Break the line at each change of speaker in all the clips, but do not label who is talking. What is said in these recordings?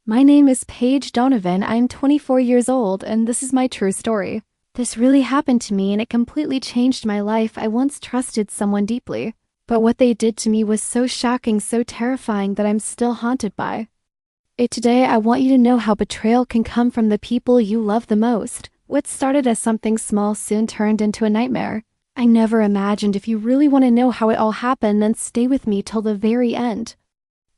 My name is Paige Donovan. I'm 24 years old, and this is my true story. This really happened to me, and it completely changed my life. I once trusted someone deeply, but what they did to me was so shocking, so terrifying that I'm still haunted by it today. I want you to know how betrayal can come from the people you love the most. What started as something small soon turned into a nightmare I never imagined. If you really want to know how it all happened, then stay with me till the very end,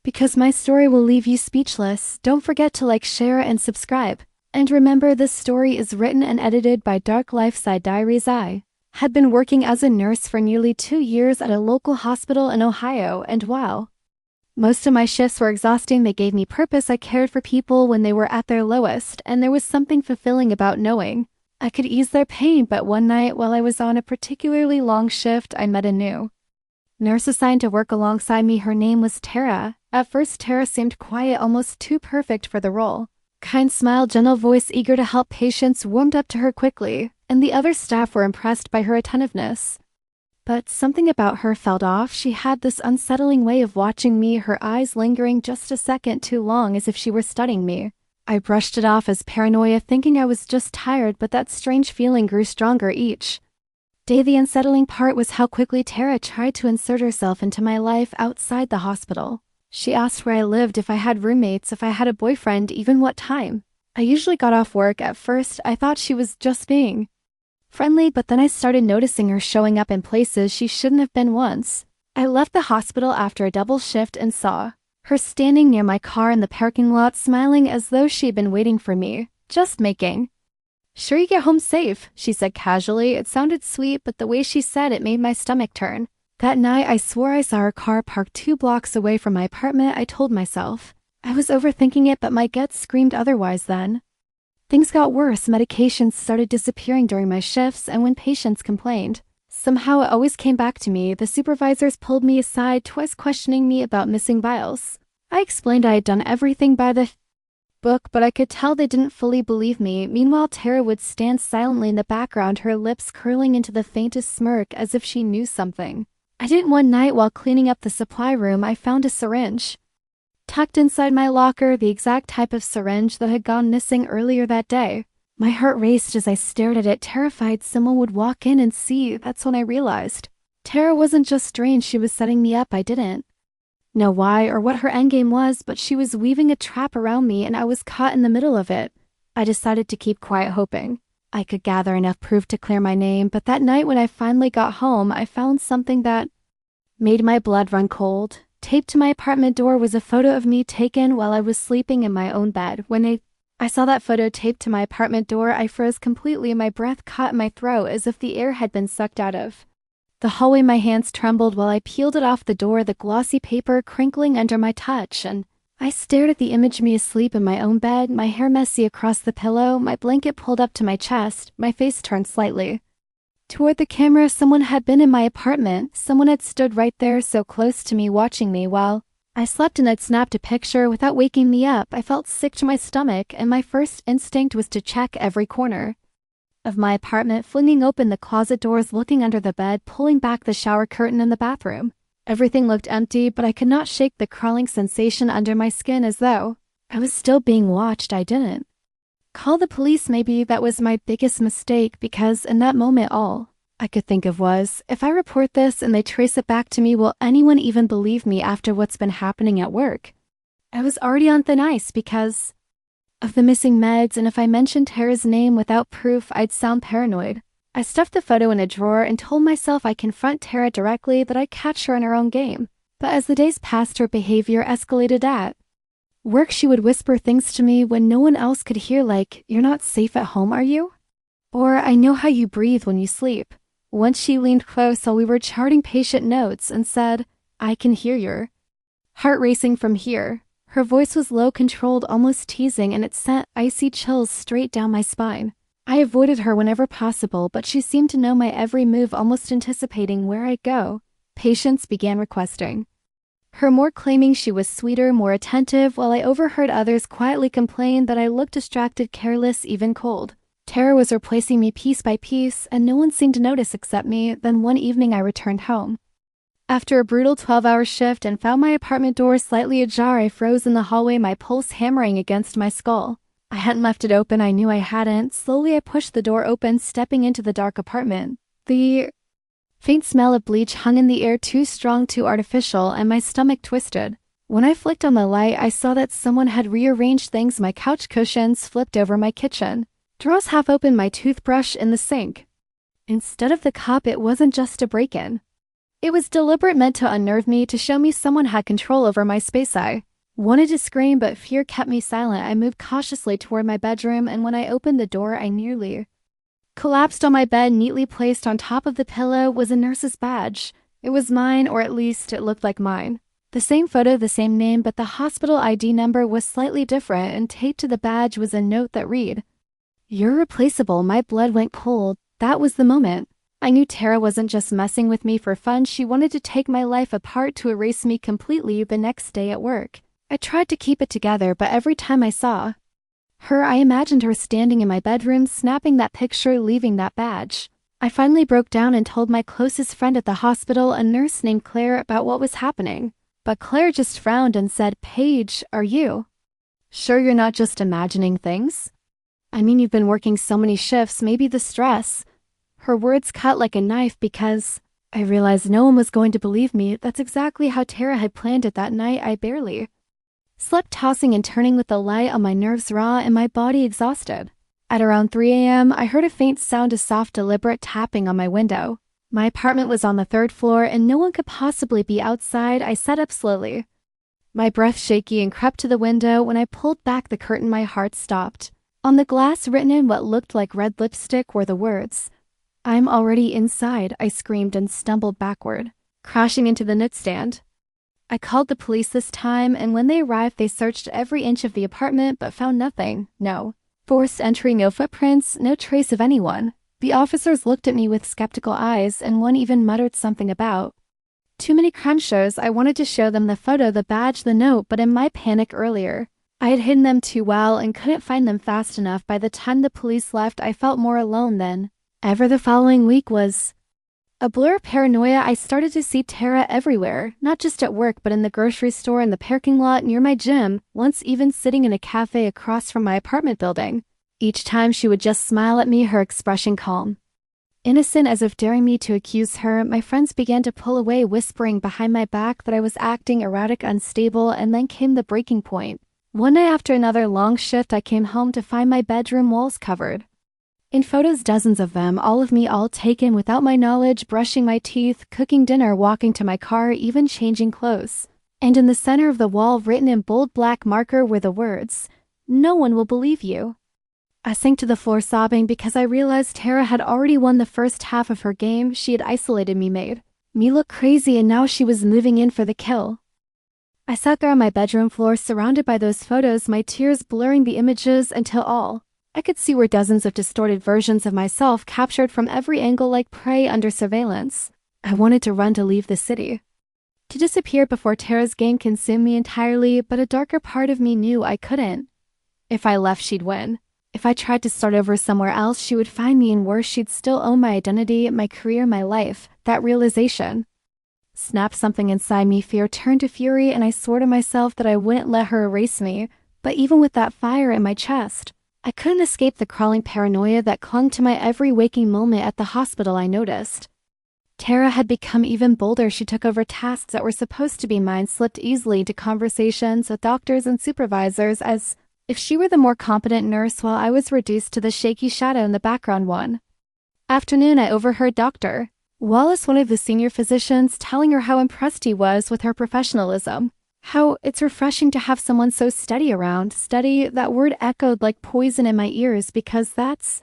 because my story will leave you speechless. Don't forget to like, share, and subscribe. And remember, this story is written and edited by Dark Lifeside Diaries. I had been working as a nurse for nearly 2 years at a local hospital in Ohio, and while most of my shifts were exhausting, they gave me purpose. I cared for people when they were at their lowest, and there was something fulfilling about knowing I could ease their pain. But one night, while I was on a particularly long shift, I met a new nurse assigned to work alongside me. Her name was Tara. At first, Tara seemed quiet, almost too perfect for the role. Kind smile, gentle voice, eager to help patients warmed up to her quickly, and the other staff were impressed by her attentiveness. But something about her felt off. She had this unsettling way of watching me, her eyes lingering just a second too long, as if she were studying me. I brushed it off as paranoia, thinking I was just tired, but that strange feeling grew stronger each day. The unsettling part was how quickly Tara tried to insert herself into my life outside the hospital. She asked where I lived, if I had roommates, if I had a boyfriend, even what time I usually got off work. At first, I thought she was just being friendly, but then I started noticing her showing up in places she shouldn't have been. Once I left the hospital after a double shift and saw her standing near my car in the parking lot, smiling as though she had been waiting for me. "Just making sure you get home safe," she said casually. It sounded sweet, but the way she said it made my stomach turn. That night, I swore I saw her car parked 2 blocks away from my apartment. I told myself I was overthinking it, but my gut screamed otherwise. Then things got worse. Medications started disappearing during my shifts, and when patients complained, somehow it always came back to me. The supervisors pulled me aside, twice questioning me about missing vials. I explained I had done everything by the book, but I could tell they didn't fully believe me. Meanwhile, Tara would stand silently in the background, her lips curling into the faintest smirk, as if she knew something I didn't. One night, while cleaning up the supply room, I found a syringe tucked inside my locker, the exact type of syringe that had gone missing earlier that day. My heart raced as I stared at it, terrified someone would walk in and see. That's when I realized Tara wasn't just strange, she was setting me up. I didn't know why or what her endgame was, but she was weaving a trap around me, and I was caught in the middle of it. I decided to keep quiet, hoping I could gather enough proof to clear my name. But that night, when I finally got home, I found something that made my blood run cold. Taped to my apartment door was a photo of me taken while I was sleeping in my own bed. When I saw that photo taped to my apartment door, I froze completely. My breath caught in my throat as if the air had been sucked out of the hallway. My hands trembled while I peeled it off the door, the glossy paper crinkling under my touch, and I stared at the image of me asleep in my own bed, my hair messy across the pillow, my blanket pulled up to my chest, my face turned slightly toward the camera. Someone had been in my apartment. Someone had stood right there, so close to me, watching me while I slept, and had snapped a picture without waking me up. I felt sick to my stomach, and my first instinct was to check every corner of my apartment, flinging open the closet doors, looking under the bed, pulling back the shower curtain in the bathroom. Everything looked empty, but I could not shake the crawling sensation under my skin, as though I was still being watched. I didn't call the police. Maybe that was my biggest mistake, because in that moment all I could think of was, if I report this and they trace it back to me, will anyone even believe me after what's been happening at work? I was already on thin ice because of the missing meds, and if I mentioned Tara's name without proof, I'd sound paranoid. I stuffed the photo in a drawer and told myself I'd confront Tara directly, that I'd catch her in her own game. But as the days passed, her behavior escalated. At work, she would whisper things to me when no one else could hear, like, "You're not safe at home, are you?" Or, "I know how you breathe when you sleep." Once she leaned close while we were charting patient notes and said, "I can hear your heart racing from here." Her voice was low, controlled, almost teasing, and it sent icy chills straight down my spine. I avoided her whenever possible, but she seemed to know my every move, almost anticipating where I'd go. Patients began requesting her more, claiming she was sweeter, more attentive, while I overheard others quietly complain that I looked distracted, careless, even cold. Tara was replacing me piece by piece, and no one seemed to notice except me. Then one evening I returned home After a brutal 12-hour shift and found my apartment door slightly ajar, I froze in the hallway, my pulse hammering against my skull. I hadn't left it open, I knew I hadn't. Slowly I pushed the door open, stepping into the dark apartment. The faint smell of bleach hung in the air, too strong, too artificial, and my stomach twisted. When I flicked on the light, I saw that someone had rearranged things, my couch cushions flipped over my kitchen. Drawers half open, my toothbrush in the sink. Instead of the cop, it wasn't just a break-in. It was deliberate, meant to unnerve me, to show me someone had control over my space. I wanted to scream, but fear kept me silent. I moved cautiously toward my bedroom, and when I opened the door, I nearly collapsed. On my bed, neatly placed on top of the pillow, was a nurse's badge. It was mine, or at least it looked like mine. The same photo, the same name, but the hospital ID number was slightly different, and taped to the badge was a note that read, "You're replaceable." My blood went cold. That was the moment. I knew Tara wasn't just messing with me for fun. She wanted to take my life apart, to erase me completely. The next day at work, I tried to keep it together, but every time I saw her, I imagined her standing in my bedroom, snapping that picture, leaving that badge. I finally broke down and told my closest friend at the hospital, a nurse named Claire, about what was happening. But Claire just frowned and said, "Paige, are you sure you're not just imagining things? I mean, you've been working so many shifts, maybe the stress." Her words cut like a knife because I realized no one was going to believe me. That's exactly how Tara had planned it that night. I barely slept, tossing and turning with the light on, my nerves raw and my body exhausted. At around 3 a.m., I heard a faint sound, a soft, deliberate tapping on my window. My apartment was on the 3rd floor, and no one could possibly be outside. I sat up slowly, my breath shaky, and crept to the window. When I pulled back the curtain, my heart stopped. On the glass, written in what looked like red lipstick, were the words, "I'm already inside." I screamed and stumbled backward, crashing into the nightstand. I called the police this time, and when they arrived, they searched every inch of the apartment but found nothing. No forced entry, no footprints, no trace of anyone. The officers looked at me with skeptical eyes, and one even muttered something about too many crime shows. I wanted to show them the photo, the badge, the note, but in my panic earlier, I had hidden them too well and couldn't find them fast enough. By the time the police left, I felt more alone than ever. The following week was a blur of paranoia. I started to see Tara everywhere, not just at work, but in the grocery store, in the parking lot, near my gym, once even sitting in a cafe across from my apartment building. Each time she would just smile at me, her expression calm, innocent, as if daring me to accuse her. My friends began to pull away, whispering behind my back that I was acting erratic, unstable, and then came the breaking point. One night after another long shift, I came home to find my bedroom walls covered in photos, dozens of them, all of me, all taken without my knowledge, brushing my teeth, cooking dinner, walking to my car, even changing clothes. And in the center of the wall, written in bold black marker, were the words, "No one will believe you." I sank to the floor sobbing because I realized Tara had already won the first half of her game. She had isolated me, made me look crazy, and now she was moving in for the kill. I sat there on my bedroom floor, surrounded by those photos, my tears blurring the images until all I could see were dozens of distorted versions of myself, captured from every angle like prey under surveillance. I wanted to run, to leave the city, to disappear before Tara's game consumed me entirely, but a darker part of me knew I couldn't. If I left, she'd win. If I tried to start over somewhere else, she would find me, and worse, she'd still own my identity, my career, my life. That realization snapped something inside me. Fear turned to fury, and I swore to myself that I wouldn't let her erase me. But even with that fire in my chest, I couldn't escape the crawling paranoia that clung to my every waking moment. At the hospital, I noticed Tara had become even bolder. She took over tasks that were supposed to be mine, slipped easily into conversations with doctors and supervisors, as if she were the more competent nurse, while I was reduced to the shaky shadow in the background. One afternoon, I overheard Dr. Wallace, one of the senior physicians, telling her how impressed he was with her professionalism. How it's refreshing to have someone so steady around. Steady, that word echoed like poison in my ears, because that's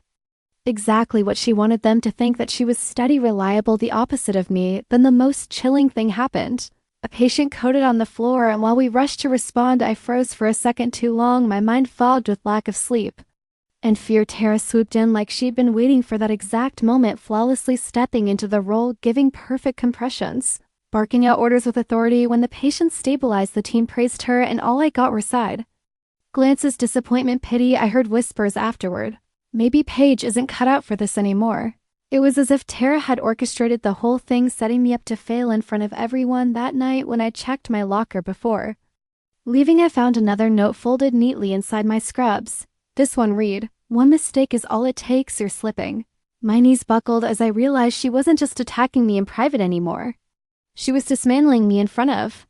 exactly what she wanted them to think, that she was steady, reliable, the opposite of me. Then the most chilling thing happened. A patient coded on the floor, and while we rushed to respond, I froze for a second too long, my mind fogged with lack of sleep and fear. Tara swooped in like she'd been waiting for that exact moment, flawlessly stepping into the role, giving perfect compressions, barking out orders with authority. When the patient stabilized, the team praised her, and all I got were side glances, disappointment, pity. I heard whispers afterward. Maybe Paige isn't cut out for this anymore. It was as if Tara had orchestrated the whole thing, setting me up to fail in front of everyone that night when I checked my locker before leaving. I found another note folded neatly inside my scrubs. This one read, "One mistake is all it takes, you're slipping." My knees buckled as I realized she wasn't just attacking me in private anymore. She was dismantling me in front of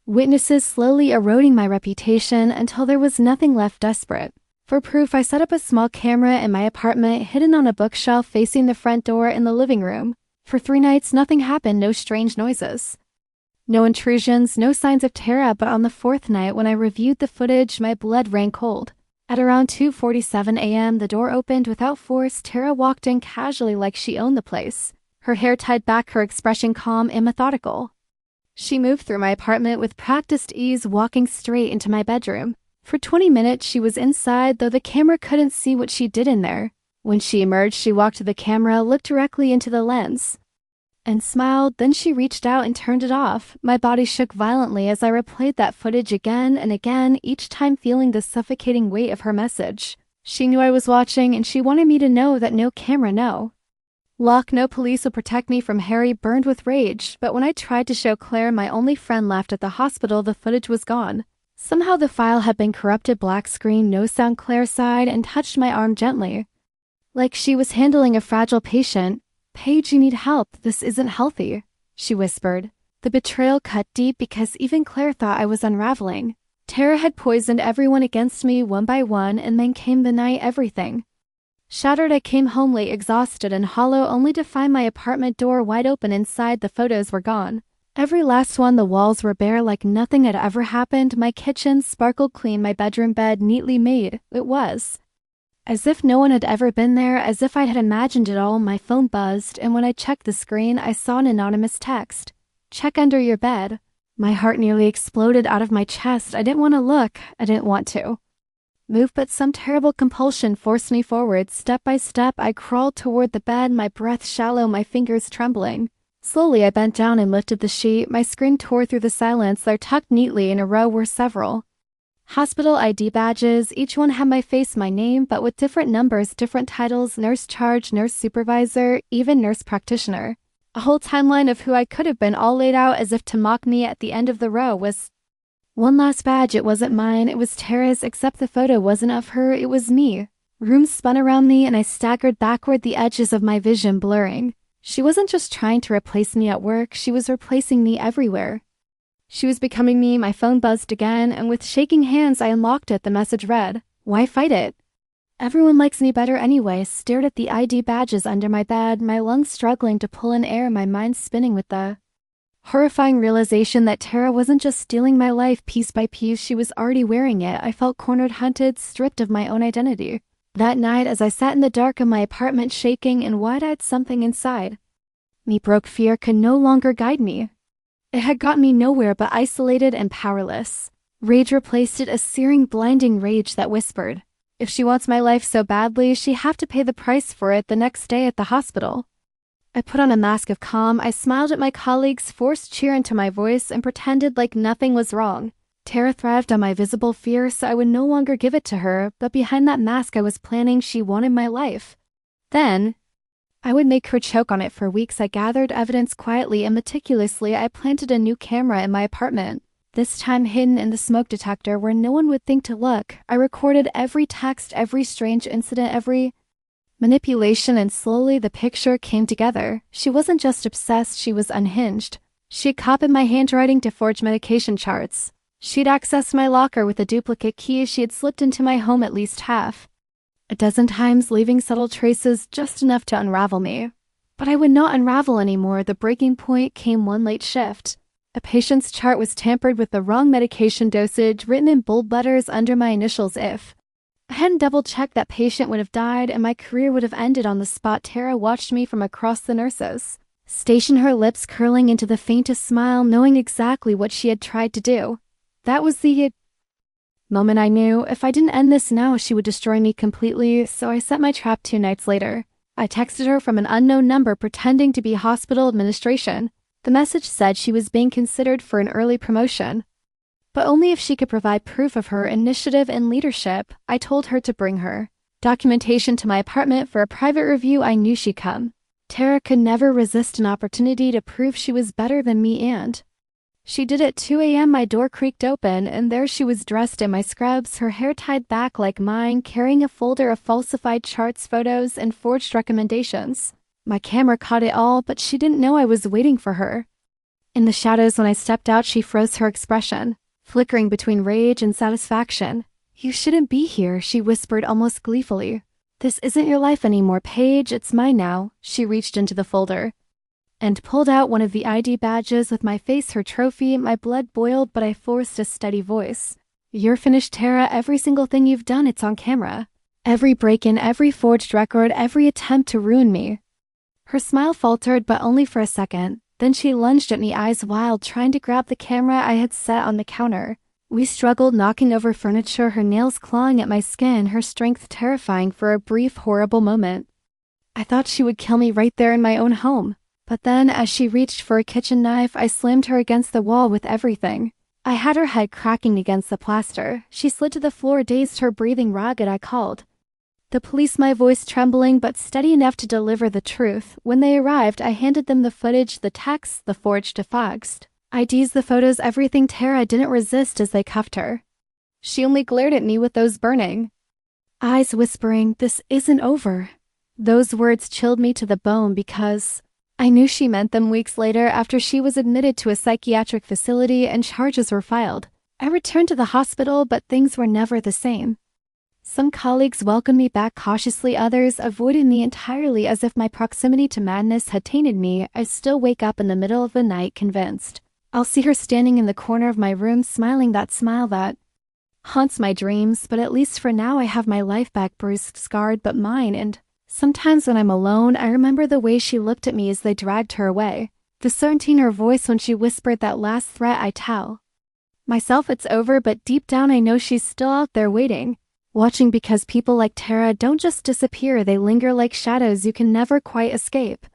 witnesses, slowly eroding my reputation until there was nothing left. Desperate for proof, I set up a small camera in my apartment, hidden on a bookshelf facing the front door in the living room. For 3 nights, nothing happened, no strange noises, no intrusions, no signs of Tara, but on the 4th night when I reviewed the footage, my blood ran cold. At around 2:47 a.m., the door opened without force. Tara walked in casually like she owned the place, her hair tied back, her expression calm and methodical. She moved through my apartment with practiced ease, walking straight into my bedroom. For 20 minutes, she was inside, though the camera couldn't see what she did in there. When she emerged, she walked to the camera, looked directly into the lens, and smiled. Then she reached out and turned it off. My body shook violently as I replayed that footage again and again, each time feeling the suffocating weight of her message. She knew I was watching, and she wanted me to know that no camera, no lock, no police will protect me from Harry. Burned with rage, but when I tried to show Claire, my only friend left at the hospital, the footage was gone. Somehow the file had been corrupted. Black screen, no sound. Claire sighed and touched my arm gently, like she was handling a fragile patient. "Paige, you need help. This isn't healthy," she whispered. The betrayal cut deep because even Claire thought I was unraveling. Tara had poisoned everyone against me one by one, and then came the night everything shattered. I came home late, exhausted and hollow, only to find my apartment door wide open. Inside, the photos were gone. Every last one. The walls were bare, like nothing had ever happened. My kitchen sparkled clean, my bedroom bed neatly made. It was as if no one had ever been there, as if I had imagined it all. My phone buzzed, and when I checked the screen, I saw an anonymous text. "Check under your bed." My heart nearly exploded out of my chest. I didn't want to look. I didn't want to move, but some terrible compulsion forced me forward. Step by step, I crawled toward the bed, my breath shallow, my fingers trembling. Slowly, I bent down and lifted the sheet. My screen tore through the silence. There, tucked neatly in a row, were several hospital ID badges. Each one had my face, my name, but with different numbers, different titles: nurse charge, nurse supervisor, even nurse practitioner. A whole timeline of who I could have been, all laid out as if to mock me. At the end of the row was one last badge. It wasn't mine, it was Tara's, except the photo wasn't of her, it was me. Rooms spun around me, and I staggered backward, the edges of my vision blurring. She wasn't just trying to replace me at work, she was replacing me everywhere. She was becoming me. My phone buzzed again, and with shaking hands I unlocked it. The message read, "Why fight it? Everyone likes me better anyway." Stared at the ID badges under my bed, my lungs struggling to pull in air, my mind spinning with the horrifying realization that Tara wasn't just stealing my life piece by piece, she was already wearing it. I felt cornered, hunted, stripped of my own identity. That night, as I sat in the dark of my apartment, shaking and wide-eyed, something inside me broke. Fear could no longer guide me. It had gotten me nowhere but isolated and powerless. Rage replaced it, a searing, blinding rage that whispered, if she wants my life so badly, she'd have to pay the price for it. The next day at the hospital, I put on a mask of calm. I smiled at my colleagues, forced cheer into my voice, and pretended like nothing was wrong. Tara thrived on my visible fear, so I would no longer give it to her, but behind that mask I was planning. She wanted my life. Then I would make her choke on it. For weeks I gathered evidence quietly and meticulously. I planted a new camera in my apartment, this time hidden in the smoke detector where no one would think to look. I recorded every text, every strange incident, every manipulation, and slowly the picture came together. She wasn't just obsessed, she was unhinged. She'd copied my handwriting to forge medication charts. She'd accessed my locker with a duplicate key. She had slipped into my home at least a dozen times, leaving subtle traces, just enough to unravel me. But I would not unravel anymore. The breaking point came one late shift. A patient's chart was tampered with, the wrong medication dosage written in bold letters under my initials. If I hadn't double-checked, that patient would have died, and my career would have ended on the spot. Tara watched me from across the nurses station, her lips curling into the faintest smile, knowing exactly what she had tried to do. That was the moment I knew, if I didn't end this now, she would destroy me completely, so I set my trap 2 nights later. I texted her from an unknown number, pretending to be hospital administration. The message said she was being considered for an early promotion, but only if she could provide proof of her initiative and leadership. I told her to bring her documentation to my apartment for a private review. I knew she'd come. Tara could never resist an opportunity to prove she was better than me, and she did. At 2 a.m. my door creaked open, and there she was dressed in my scrubs, her hair tied back like mine, carrying a folder of falsified charts, photos, and forged recommendations. My camera caught it all, but she didn't know I was waiting for her. In the shadows when I stepped out, she froze, her expression flickering between rage and satisfaction. "You shouldn't be here," she whispered almost gleefully. "This isn't your life anymore, Paige, it's mine now." She reached into the folder and pulled out one of the ID badges with my face, her trophy. My blood boiled, but I forced a steady voice. "You're finished, Tara. Every single thing you've done, it's on camera. Every break-in, every forged record, every attempt to ruin me." Her smile faltered, but only for a second. Then she lunged at me, eyes wild, trying to grab the camera I had set on the counter. We struggled, knocking over furniture, her nails clawing at my skin, her strength terrifying for a brief, horrible moment. I thought she would kill me right there in my own home. But then, as she reached for a kitchen knife, I slammed her against the wall with everything. I had her head cracking against the plaster. She slid to the floor, dazed, her breathing ragged. I called the police, my voice trembling but steady enough to deliver the truth. When they arrived, I handed them the footage, the texts, the forged defaxed IDs, the photos, everything. Tara didn't resist as they cuffed her. She only glared at me with those burning eyes, whispering, "This isn't over." Those words chilled me to the bone because I knew she meant them. Weeks later, after she was admitted to a psychiatric facility and charges were filed, I returned to the hospital, but things were never the same. Some colleagues welcomed me back cautiously, others avoided me entirely, as if my proximity to madness had tainted me. I still wake up in the middle of the night convinced I'll see her standing in the corner of my room, smiling, that smile that haunts my dreams. But at least for now I have my life back, bruised, scarred, but mine. And sometimes when I'm alone, I remember the way she looked at me as they dragged her away. The certainty in her voice when she whispered that last threat. I tell myself it's over, but deep down I know she's still out there waiting, watching, because people like Tara don't just disappear, they linger like shadows you can never quite escape.